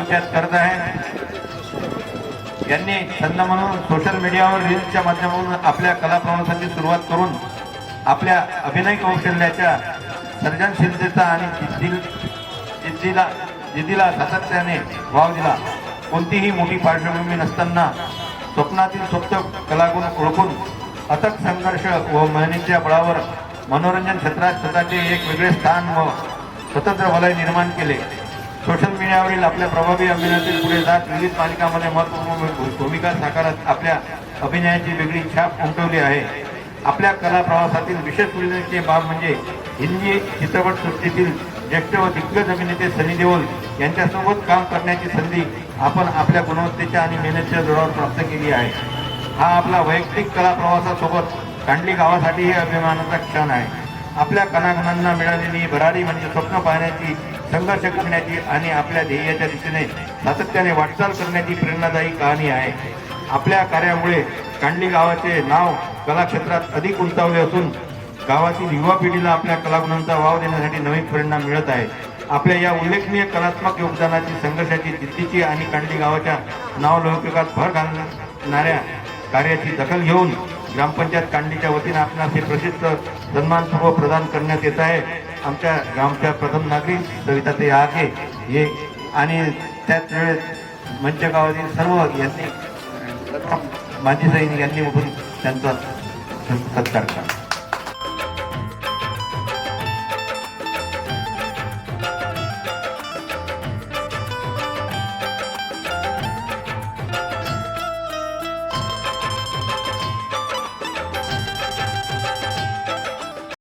ग्रामपंचायत करत आहे। यांनी छंद म्हणून सोशल मीडियावर रील्सच्या माध्यमातून आपल्या कला प्रवासाची सुरुवात करून आपल्या अभिनय कौशल्याच्या सर्जनशीलतेचा आणि जिद्दीला सातत्याने वाव दिला। कोणतीही मोठी पार्श्वभूमी नसताना स्वप्नातील सुप्त कलागुण ओळखून अथक संघर्ष व मेहनतीच्या बळावर मनोरंजन क्षेत्रात स्वतःचे एक वेगळे स्थान व स्वतंत्र वलय निर्माण केले। सोशल मीडियावरील आपल्या प्रभावी अभिनयातील पुढे जात विविध मालिकांमध्ये महत्त्वपूर्ण भूमिका साकारत आपल्या अभिनयाची वेगळी छाप उमटवली आहे। आपल्या कला प्रवासातील विशेष उल्लेखनीय बाब म्हणजे हिंदी चित्रपटसृष्टीतील ज्येष्ठ व दिग्गज अभिनेते सनी देओल यांच्यासोबत काम करण्याची संधी आपण आपल्या गुणवत्तेच्या आणि मेहनतीच्या जोरावर प्राप्त केली आहे। हा आपला वैयक्तिक कला प्रवासासोबत कांडली गावासाठीही अभिमानाचा क्षण आहे। आपल्या कलागुणांना मिळालेली भरारी म्हणजे स्वप्न पाहण्याची, संघर्ष करण्याची आणि आपल्या ध्येयाच्या दिशेने सातत्याने वाटचाल करण्याची प्रेरणादायी कहाणी आहे। आपल्या कार्यामुळे कांडली गावाचे नाव कला क्षेत्रात अधिक उंचावले असून गावातील युवा पिढीला आपल्या कलागुणांचा वाव देण्यासाठी नवीन प्रेरणा मिळत आहे। आपल्या या उल्लेखनीय कलात्मक योगदानाची, संघर्षाची, जिद्दीची आणि कांडली गावाच्या नावलौकिकात भर घालणाऱ्या कार्याची दखल घेऊन ग्रामपंचायत कांडलीच्या वतीने आपणास हे प्रसिद्ध सन्मानपूर्वक प्रदान करण्यात येत आहे। आमच्या गावच्या प्रथम नागरिक सविताताई आगे हे आणि त्याच वेळेस मंच गावातील सर्व यांनी माजी सैनिक यांनी उठून त्यांचा सत्कार करा।